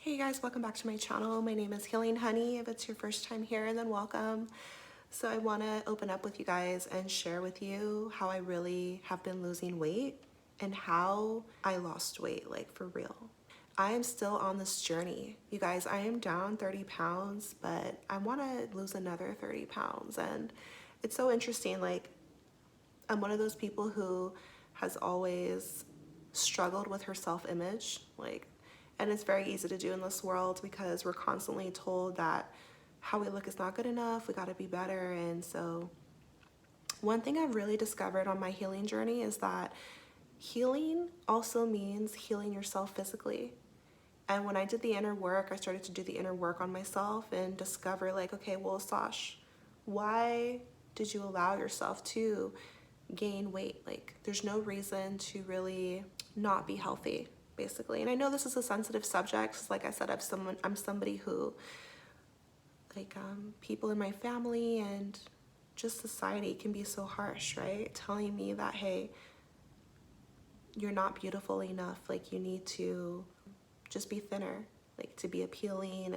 Hey guys, welcome back to my channel. My name is Healing Honey. If it's your first time here, then welcome. So I want to open up with you guys and share with you how I really have been losing weight and how I lost weight, like for real. I am still on this journey. You guys, I am down 30 pounds, but I want to lose another 30 pounds. And it's so interesting. Like, I'm one of those people who has always struggled with her self-image, and it's very easy to do in this world because we're constantly told that how we look is not good enough, we got to be better. And so one thing I've really discovered on my healing journey is that healing also means healing yourself physically. And when I did the inner work, I started to do the inner work on myself and discover, like, okay, well, Sash, why did you allow yourself to gain weight? Like, there's no reason to really not be healthy, basically. And I know this is a sensitive subject. Like I said, I'm somebody who, people in my family and just society can be so harsh, right? Telling me that, hey, you're not beautiful enough. Like, you need to just be thinner, like, to be appealing.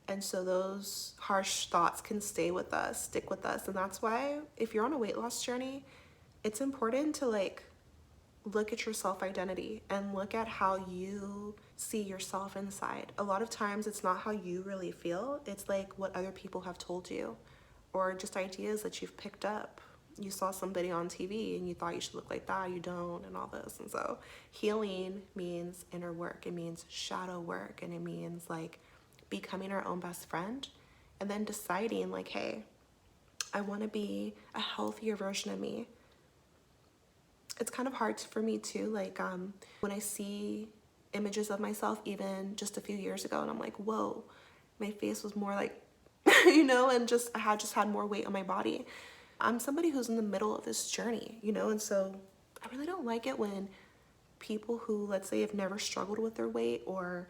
And so those harsh thoughts can stay with us, stick with us. And that's why if you're on a weight loss journey, it's important to look at your self-identity and look at how you see yourself inside. A lot of times it's not how you really feel. It's like what other people have told you, or just ideas that you've picked up. You saw somebody on TV and you thought you should look like that, you don't, and all this. And so healing means inner work. It means shadow work. And it means becoming our own best friend and then deciding, like, hey, I want to be a healthier version of me. It's kind of hard for me too, when I see images of myself even just a few years ago and I'm like, whoa, my face was more like, and I had just had more weight on my body. I'm somebody who's in the middle of this journey, and so I really don't like it when people who, let's say, have never struggled with their weight or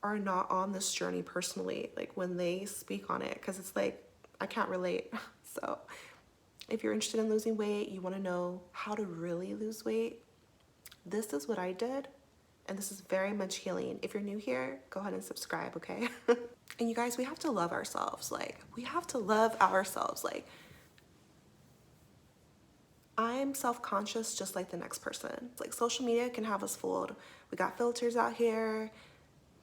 are not on this journey personally, like when they speak on it, because it's like, I can't relate. So if you're interested in losing weight, you want to know how to really lose weight, this is what I did, and this is very much healing. If you're new here, go ahead and subscribe, okay? And you guys, we have to love ourselves. We have to love ourselves. I'm self-conscious just like the next person. Social media can have us fooled. We got filters out here.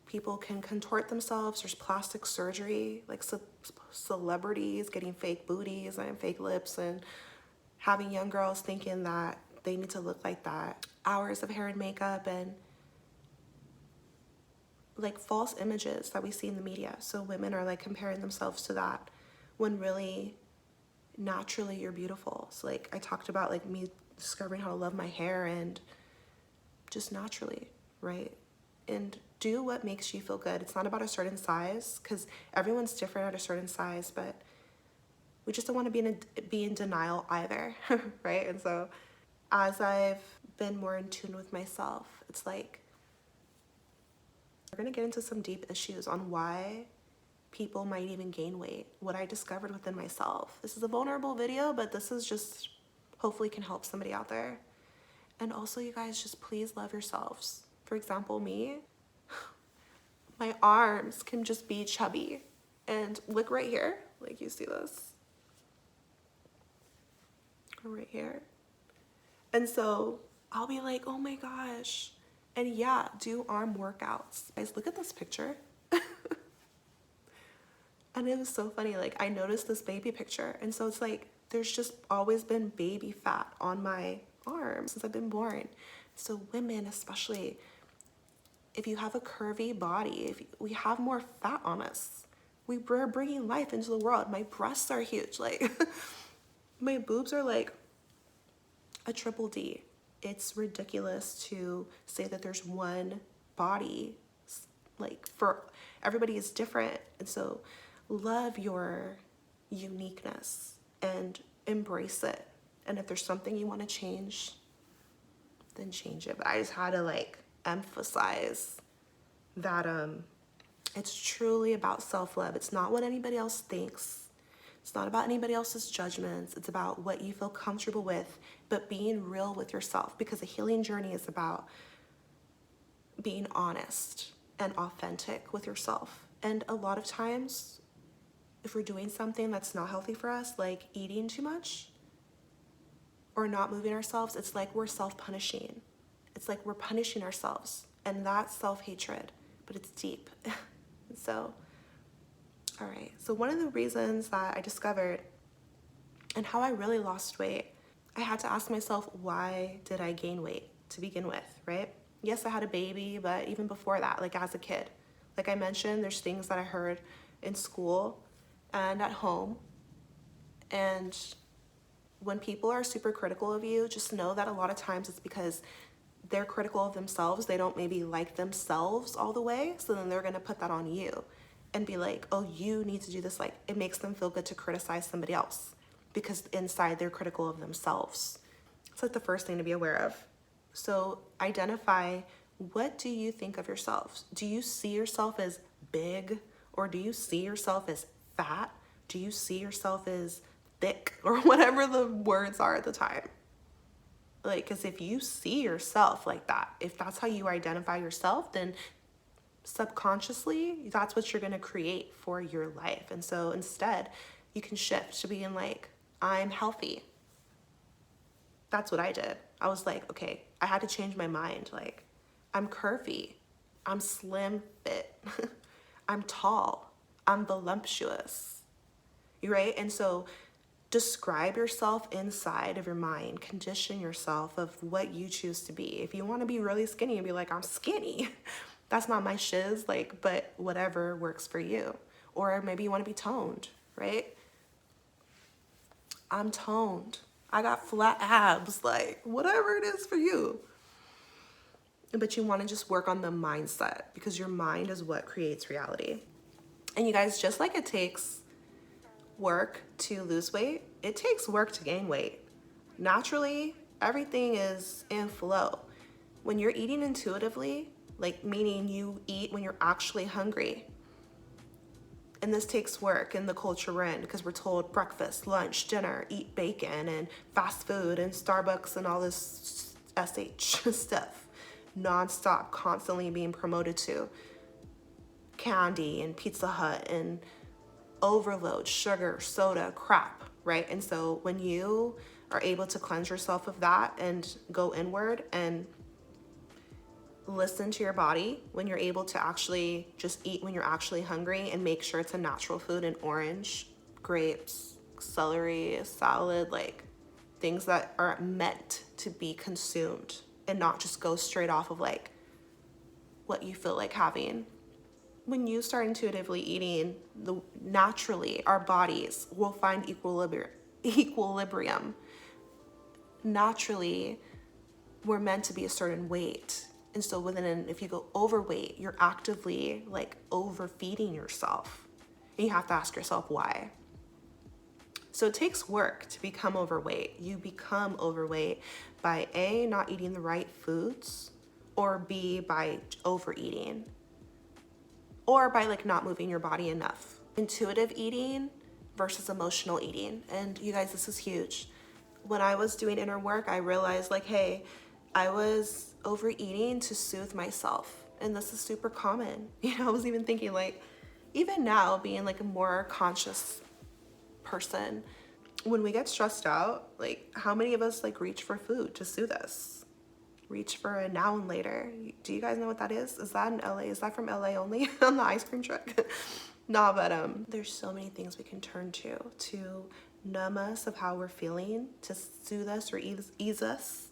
People can contort themselves. There's plastic surgery, celebrities getting fake booties and fake lips and having young girls thinking that they need to look like that. Hours of hair and makeup and false images that we see in the media. So women are comparing themselves to that when really naturally you're beautiful. So I talked about me discovering how to love my hair and just naturally, right? And do what makes you feel good. It's not about a certain size, because everyone's different at a certain size, but we just don't want to be in denial either, right? And so as I've been more in tune with myself, it's we're gonna get into some deep issues on why people might even gain weight, what I discovered within myself. This is a vulnerable video, but this is just hopefully can help somebody out there. And also, you guys, just please love yourselves. For example, me, my arms can just be chubby. And look right here, you see this? Right here. And so I'll be like, oh my gosh. And yeah, do arm workouts. Guys, look at this picture. And it was so funny. I noticed this baby picture. And so it's there's just always been baby fat on my arms since I've been born. So women, especially, if you have a curvy body, if we have more fat on us, we're bringing life into the world. My breasts are huge. My boobs are a triple D. It's ridiculous to say that there's one body. For everybody is different. And so love your uniqueness and embrace it. And if there's something you want to change, then change it. But I just had to emphasize that it's truly about self-love. It's not what anybody else thinks. It's not about anybody else's judgments. It's about what you feel comfortable with, but being real with yourself, because a healing journey is about being honest and authentic with yourself. And a lot of times, if we're doing something that's not healthy for us, like eating too much or not moving ourselves, it's like we're self-punishing. It's like we're punishing ourselves, and that's self-hatred, but it's deep. So, all right. So one of the reasons that I discovered and how I really lost weight, I had to ask myself, why did I gain weight to begin with, right? Yes, I had a baby, but even before that, like as a kid, like I mentioned, there's things that I heard in school and at home. And when people are super critical of you, just know that a lot of times it's because they're critical of themselves. They don't maybe like themselves all the way. So then they're going to put that on you and be like, oh, you need to do this. Like, it makes them feel good to criticize somebody else because inside they're critical of themselves. It's like the first thing to be aware of. So identify, what do you think of yourself? Do you see yourself as big, or do you see yourself as fat? Do you see yourself as thick, or whatever the words are at the time? Like, because if you see yourself like that, if that's how you identify yourself, then subconsciously, that's what you're going to create for your life. And so instead, you can shift to being like, I'm healthy. That's what I did. I was like, okay, I had to change my mind. Like, I'm curvy. I'm slim fit. I'm tall. I'm voluptuous. Right? And so describe yourself inside of your mind. Condition yourself of what you choose to be. If you want to be really skinny and be like, I'm skinny, that's not my shiz, like, but whatever works for you. Or maybe you want to be toned, right? I'm toned. I got flat abs, like, whatever it is for you. But you want to just work on the mindset, because your mind is what creates reality. And you guys, just like it takes work to lose weight, it takes work to gain weight. Naturally, everything is in flow. When you're eating intuitively, like meaning you eat when you're actually hungry. And this takes work in the culture we're in, because we're told breakfast, lunch, dinner, eat bacon and fast food and Starbucks and all this SH stuff nonstop, constantly being promoted to. Candy and Pizza Hut and overload, sugar, soda, crap, right? And so when you are able to cleanse yourself of that and go inward and listen to your body, when you're able to actually just eat when you're actually hungry and make sure it's a natural food, an orange, grapes, celery, salad, like things that are meant to be consumed and not just go straight off of like what you feel like having. When you start intuitively eating, naturally our bodies will find equilibrium. Naturally, we're meant to be a certain weight. And so if you go overweight, you're actively like overfeeding yourself. And you have to ask yourself why. So it takes work to become overweight. You become overweight by A, not eating the right foods, or B, by overeating, or by like not moving your body enough. Intuitive eating versus emotional eating. And you guys, this is huge. When I was doing inner work, I realized like, hey, I was overeating to soothe myself. And this is super common. You know, I was even thinking like, even now being like a more conscious person, when we get stressed out, like how many of us like reach for food to soothe us? Reach for a now and later. Do you guys know what that is? Is that in LA? Is that from LA only on the ice cream truck? Nah, but there's so many things we can turn to numb us of how we're feeling, to soothe us or ease us.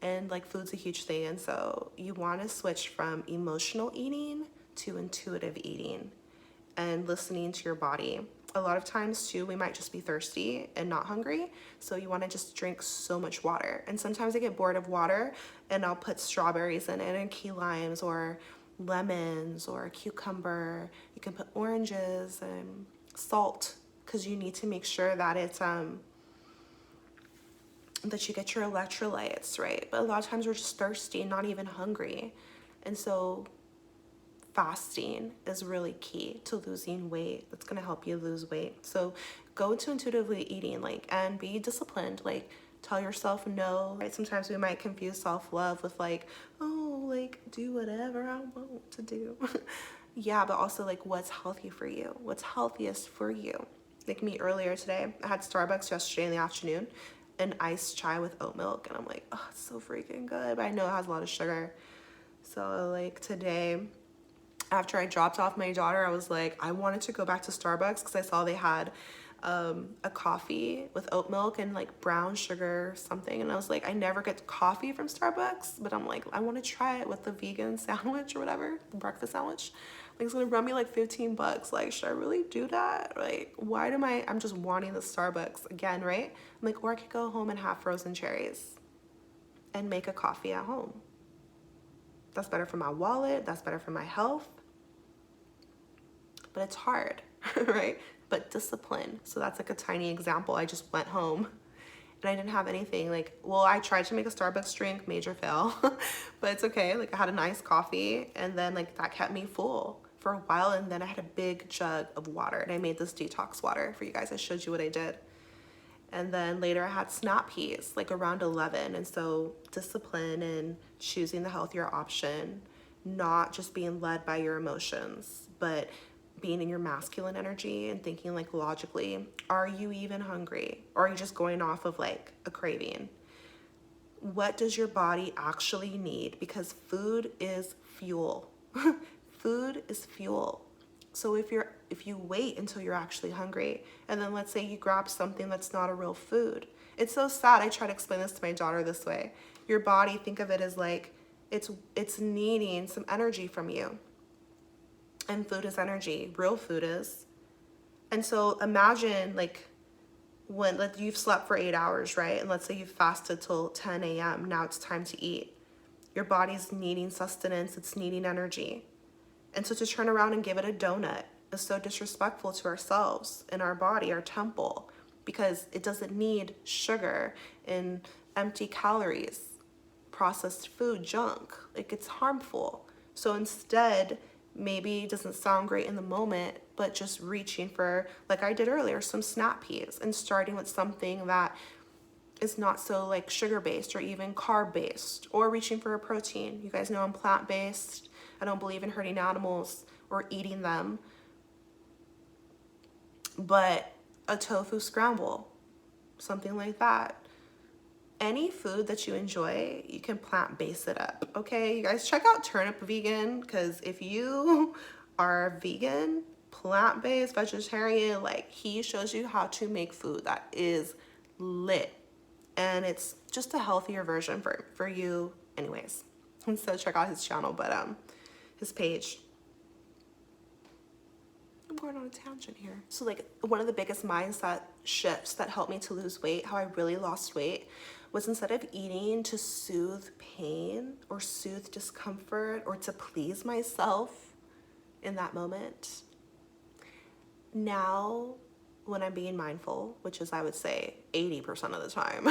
And like food's a huge thing. And so you want to switch from emotional eating to intuitive eating and listening to your body. A lot of times too, we might just be thirsty and not hungry. So you want to just drink so much water. And sometimes I get bored of water and I'll put strawberries in it and key limes or lemons or a cucumber. You can put oranges and salt, because you need to make sure that it's that you get your electrolytes, right? But a lot of times we're just thirsty and not even hungry. And so fasting is really key to losing weight. That's going to help you lose weight. So go to intuitively eating, like, and be disciplined. Like, Tell yourself no. Right? Sometimes we might confuse self-love with like, oh, like do whatever I want to do. Yeah, but also like what's healthy for you? What's healthiest for you? Like me earlier today, I had Starbucks yesterday in the afternoon, an iced chai with oat milk, and I'm like, oh, it's so freaking good, but I know it has a lot of sugar. So like today, after I dropped off my daughter, I was like, I wanted to go back to Starbucks because I saw they had a coffee with oat milk and like brown sugar or something. And I was like, I never get coffee from Starbucks, but I'm like, I want to try it with the vegan sandwich or whatever, the breakfast sandwich. Like, it's gonna run me like 15 bucks. Like, should I really do that? Like, why am I'm just wanting the Starbucks again, right? I'm like, or I could go home and have frozen cherries and make a coffee at home. That's better for my wallet. That's better for my health. But it's hard, right? But discipline. So that's like a tiny example. I just went home and I didn't have anything. Like, well, I tried to make a Starbucks drink, major fail, but it's okay. Like, I had a nice coffee, and then like that kept me full for a while. And then I had a big jug of water, and I made this detox water for you guys. I showed you what I did. And then later I had snap peas, like around 11. And so discipline and choosing the healthier option, not just being led by your emotions, but being in your masculine energy and thinking like logically, are you even hungry? Or are you just going off of like a craving? What does your body actually need? Because food is fuel. Food is fuel. So if you wait until you're actually hungry, and then let's say you grab something that's not a real food. It's so sad. I try to explain this to my daughter this way. Your body, think of it as like it's needing some energy from you. And food is energy. Real food is. And so imagine like when you've slept for 8 hours, right? And let's say you fasted till 10 a.m. Now it's time to eat. Your body's needing sustenance. It's needing energy. And so to turn around and give it a donut is so disrespectful to ourselves and our body, our temple, because it doesn't need sugar and empty calories, processed food, junk. Like, it's harmful. So instead, maybe it doesn't sound great in the moment, but just reaching for, like I did earlier, some snap peas and starting with something that is not so like sugar-based or even carb-based, or reaching for a protein. You guys know I'm plant-based. I don't believe in hurting animals or eating them. But a tofu scramble, something like that. Any food that you enjoy, you can plant-base it up, okay? You guys check out Turnip Vegan, because if you are vegan, plant-based, vegetarian, like, he shows you how to make food that is lit. And it's just a healthier version for you anyways. And so check out his channel, but his page. I'm going on a tangent here. So like one of the biggest mindset shifts that helped me to lose weight, how I really lost weight, was instead of eating to soothe pain or soothe discomfort or to please myself in that moment, now when I'm being mindful, which is I would say 80% of the time,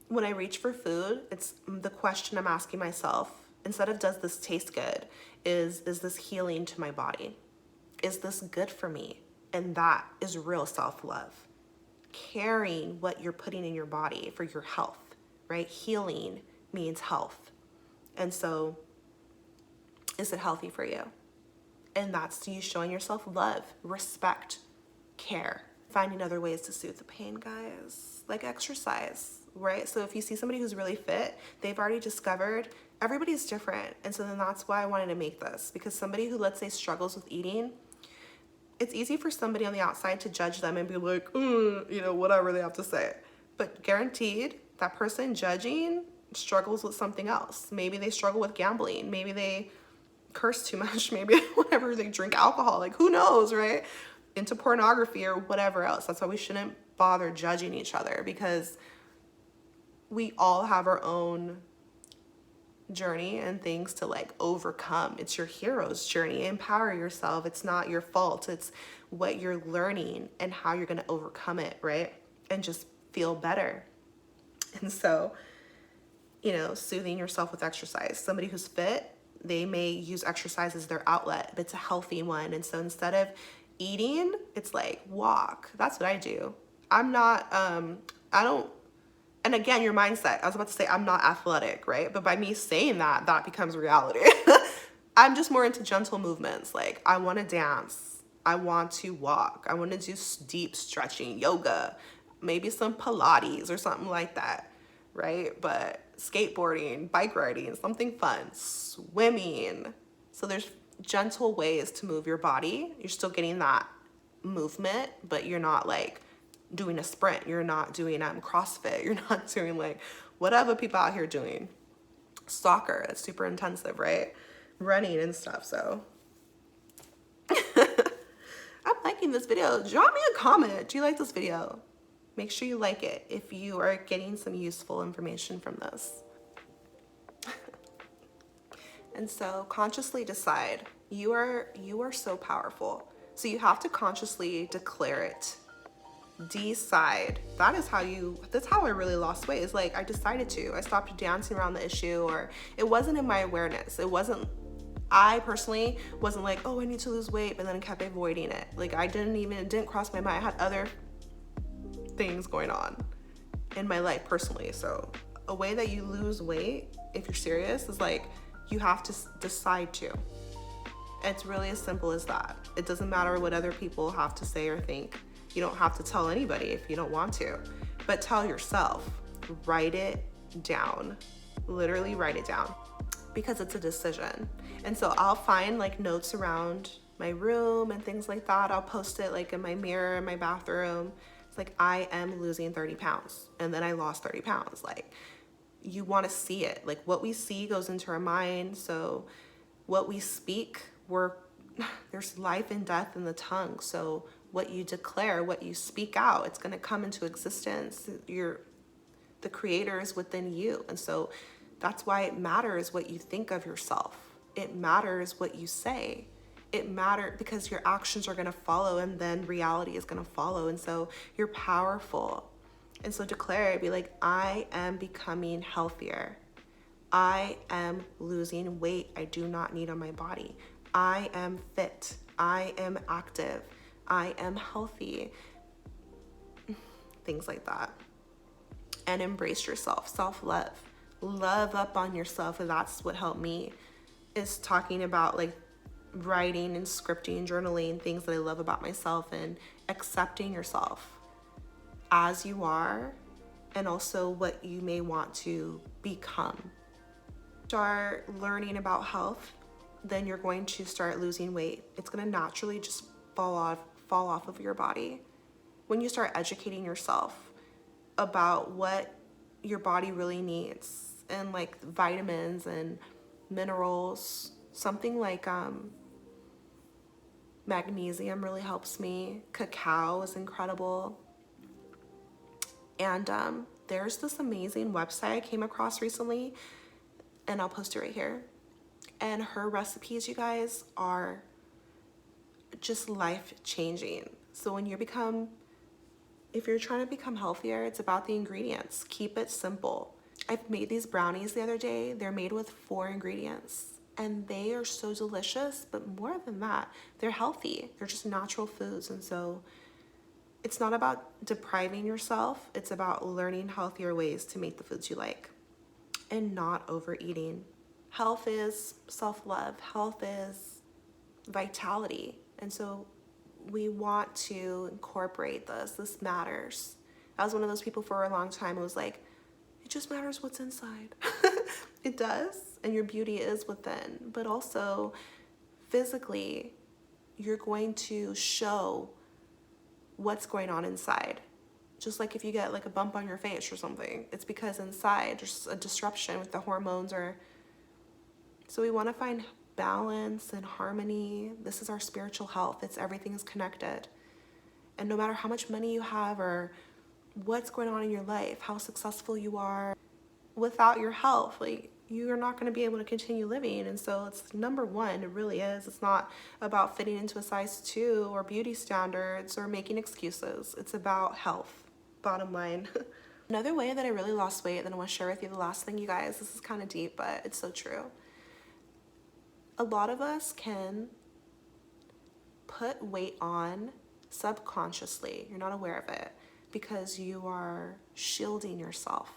when I reach for food, it's the question I'm asking myself, instead of does this taste good, is this healing to my body? Is this good for me? And that is real self-love. Caring what you're putting in your body for your health, right? Healing means health. And so, is it healthy for you? And that's you showing yourself love, respect, care. Finding other ways to soothe the pain, guys, like exercise, right? So if you see somebody who's really fit, they've already discovered everybody's different. And so then that's why I wanted to make this, because somebody who, let's say, struggles with eating, it's easy for somebody on the outside to judge them and be like, whatever they have to say. But guaranteed, that person judging struggles with something else. Maybe they struggle with gambling. Maybe they curse too much. Maybe whatever, they drink alcohol. Like, who knows, right? Into pornography or whatever else. That's why we shouldn't bother judging each other, because we all have our own journey and things to like overcome. It's your hero's journey. Empower yourself. It's not your fault. It's what you're learning and how you're going to overcome it, right? And just feel better. And so, soothing yourself with exercise. Somebody who's fit, they may use exercise as their outlet, but it's a healthy one. And so instead of eating, it's like walk. That's what I do. I'm not, I don't And again, your mindset, I was about to say I'm not athletic, right? But by me saying that, that becomes reality. I'm just more into gentle movements. Like I want to dance. I want to walk. I want to do deep stretching, yoga, maybe some Pilates or something like that, right? But skateboarding, bike riding, something fun, swimming. So there's gentle ways to move your body. You're still getting that movement, but you're not like doing a sprint. You're not doing CrossFit. You're not doing like whatever people out here doing. Soccer, that's super intensive, right? Running and stuff. So I'm liking this video. Drop me a comment. Do you like this video? Make sure you like it if you are getting some useful information from this. And so consciously decide. You are so powerful. So you have to consciously declare it. Decide. That's how I really lost weight. Is like I decided to. I stopped dancing around the issue, or it wasn't in my awareness. I personally wasn't like, oh, I need to lose weight, but then I kept avoiding it. Like it didn't cross my mind. I had other things going on in my life personally. So a way that you lose weight, if you're serious, is like you have to decide to. It's really as simple as that. It doesn't matter what other people have to say or think. You don't have to tell anybody if you don't want to, but tell yourself. Write it down. Literally write it down, because it's a decision. And so I'll find like notes around my room and things like that. I'll post it like in my mirror in my bathroom. It's like, I am losing 30 pounds. And then I lost 30 pounds. Like, you want to see it. Like, what we see goes into our mind. So what we speak, there's life and death in the tongue. So what you declare, what you speak out, it's going to come into existence. The creator is within you. And so that's why it matters what you think of yourself. It matters what you say. It matters because your actions are going to follow, and then reality is going to follow. And so you're powerful. And so declare it. Be like, I am becoming healthier. I am losing weight I do not need on my body. I am fit. I am active. I am healthy. Things like that. And embrace yourself. Self-love. Love up on yourself. And that's what helped me, is talking about like writing and scripting, journaling, things that I love about myself, and accepting yourself as you are, and also what you may want to become. Start learning about health, then you're going to start losing weight. It's going to naturally just fall off of your body. When you start educating yourself about what your body really needs, and like vitamins and minerals, something like magnesium really helps me. Cacao is incredible. And there's this amazing website I came across recently, and I'll post it right here. And her recipes, you guys, are just life-changing. So if you're trying to become healthier, it's about the ingredients. Keep it simple. I've made these brownies the other day. They're made with 4 ingredients, and they are so delicious. But more than that, they're healthy. They're just natural foods. And so it's not about depriving yourself. It's about learning healthier ways to make the foods you like and not overeating. Health is self-love. Health is vitality. And so we want to incorporate this. This matters. I was one of those people for a long time who was like, it just matters what's inside. It does. And your beauty is within. But also physically, you're going to show what's going on inside. Just like if you get like a bump on your face or something, it's because inside there's a disruption with the hormones. So we want to find balance and harmony. This is our spiritual health. Everything is connected. And no matter how much money you have or what's going on in your life, how successful you are, without your health, like, you're not going to be able to continue living. And so it's number one. It really is. It's not about fitting into a size 2 or beauty standards or making excuses. It's about health, bottom line. Another way that I really lost weight that I want to share with you, the last thing, you guys, this is kind of deep, but it's so true. A lot of us can put weight on subconsciously. You're not aware of it. because you are shielding yourself.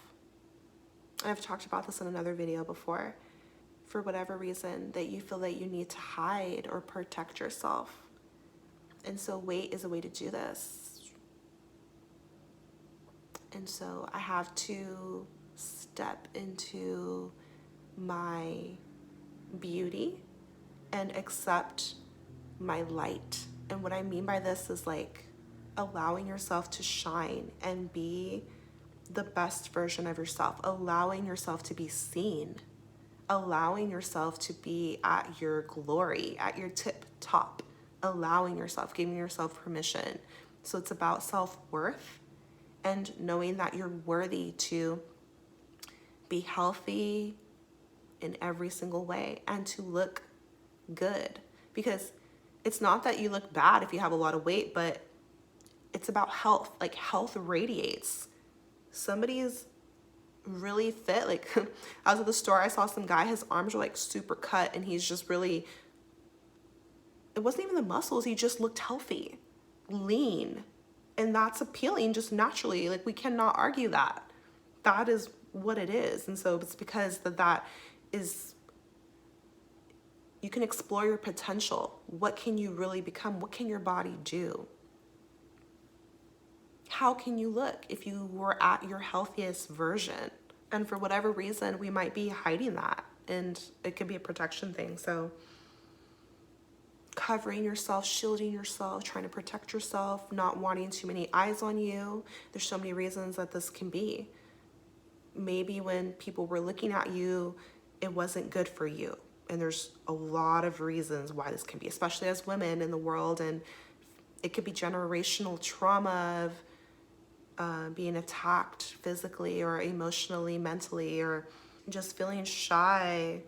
I've talked about this in another video before. For whatever reason that you feel that you need to hide or protect yourself. And so weight is a way to do this. And so I have to step into my beauty and accept my light. And what I mean by this is like allowing yourself to shine and be the best version of yourself, allowing yourself to be seen, allowing yourself to be at your glory, at your tip top, allowing yourself, giving yourself permission. So it's about self-worth and knowing that you're worthy to be healthy in every single way and to look good. Because it's not that you look bad if you have a lot of weight, but it's about health. Like, health radiates. Somebody's really fit. Like, I was at the store, I saw some guy, his arms were like super cut, and he's just really, it wasn't even the muscles, he just looked healthy, lean. And that's appealing just naturally. Like, we cannot argue that. That is what it is. And so it's because that is, you can explore your potential. What can you really become? What can your body do? How can you look if you were at your healthiest version? And for whatever reason, we might be hiding that, and it could be a protection thing. So covering yourself, shielding yourself, trying to protect yourself, not wanting too many eyes on you. There's so many reasons that this can be. Maybe when people were looking at you, it wasn't good for you. And there's a lot of reasons why this can be, especially as women in the world. And it could be generational trauma of being attacked physically or emotionally, mentally, or just feeling shy,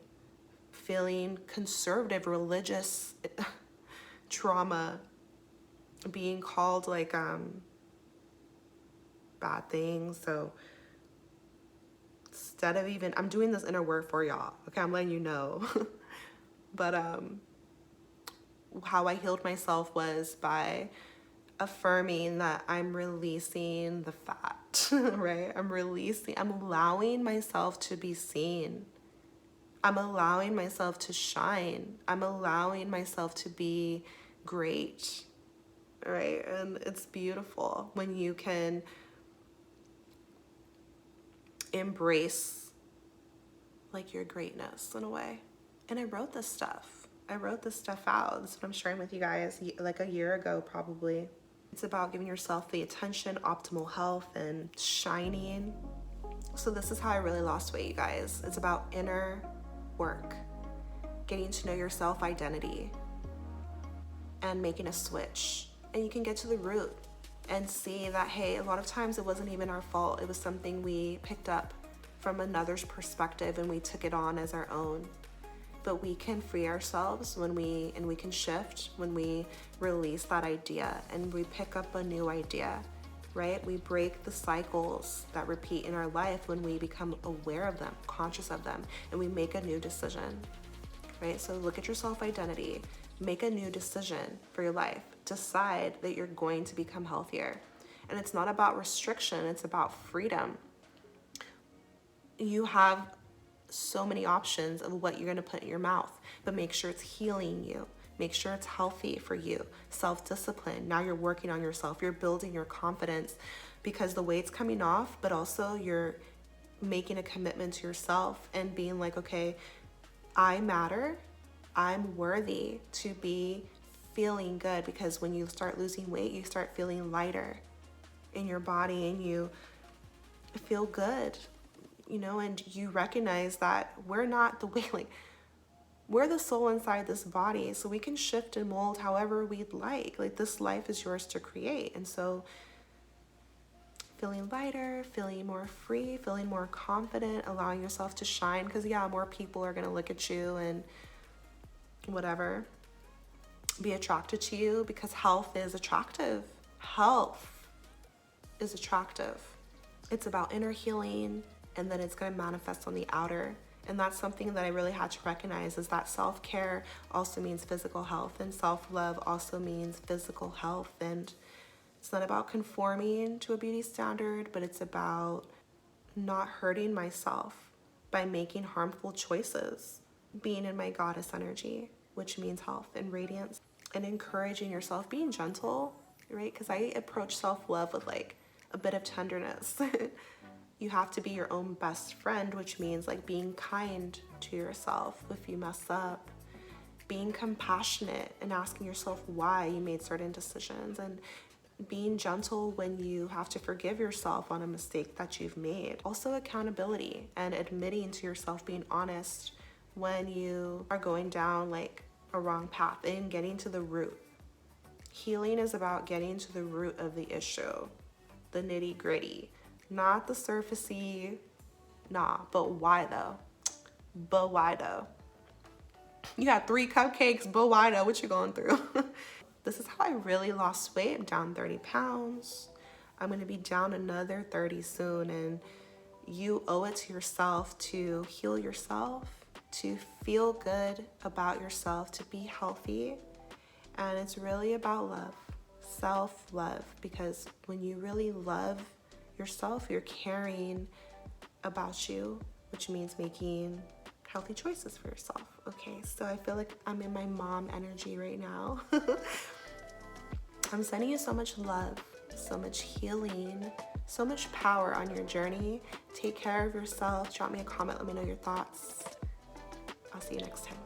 feeling conservative, religious trauma, being called like bad things. So instead of even, I'm doing this inner work for y'all, okay? I'm letting you know. But how I healed myself was by affirming that I'm releasing the fat, right? I'm allowing myself to be seen. I'm allowing myself to shine. I'm allowing myself to be great, right? And it's beautiful when you can embrace like your greatness in a way. And I wrote this stuff. out. This is what I'm sharing with you guys like a year ago, probably. It's about giving yourself the attention, optimal health, and shining. So this is how I really lost weight, you guys. It's about inner work, getting to know your self-identity, and making a switch. And you can get to the root and see that, hey, a lot of times it wasn't even our fault. It was something we picked up from another's perspective and we took it on as our own. But we can free ourselves when we can shift when we release that idea and we pick up a new idea, right? We break the cycles that repeat in our life when we become aware of them, conscious of them, and we make a new decision, right? So look at your self-identity, make a new decision for your life, decide that you're going to become healthier. And it's not about restriction, it's about freedom. You have so many options of what you're going to put in your mouth, but make sure it's healing you. Make sure it's healthy for you. Self-discipline. Now you're working on yourself. You're building your confidence because the weight's coming off, but also you're making a commitment to yourself and being like, okay, I matter. I'm worthy to be feeling good, because when you start losing weight, you start feeling lighter in your body and you feel good. You know, and you recognize that we're not the way, like, we're the soul inside this body, so we can shift and mold however we'd like. Like, this life is yours to create. And so feeling lighter, feeling more free, feeling more confident, allowing yourself to shine, because yeah, more people are going to look at you and whatever, be attracted to you, because health is attractive. Health is attractive. It's about inner healing, and then it's going to manifest on the outer. And that's something that I really had to recognize, is that self-care also means physical health, and self-love also means physical health. And It's not about conforming to a beauty standard, but it's about not hurting myself by making harmful choices, being in my goddess energy, which means health and radiance, and encouraging yourself, being gentle, right? Because I approach self-love with like a bit of tenderness. You have to be your own best friend, which means like being kind to yourself if you mess up, being compassionate and asking yourself why you made certain decisions, and being gentle when you have to forgive yourself on a mistake that you've made. Also accountability and admitting to yourself, being honest when you are going down like a wrong path and getting to the root. Healing is about getting to the root of the issue, the nitty gritty, not the surfacey, nah, but why though? But why though? You had 3 cupcakes, but why though? What you going through? This is how I really lost weight. I'm down 30 pounds. I'm gonna be down another 30 soon, and you owe it to yourself to heal yourself, to feel good about yourself, to be healthy. And it's really about love, self-love, because when you really love yourself, you're caring about you, which means making healthy choices for yourself. Okay, so I feel like I'm in my mom energy right now. I'm sending you so much love, so much healing, so much power on your journey. Take care of yourself. Drop me a comment. Let me know your thoughts. I'll see you next time.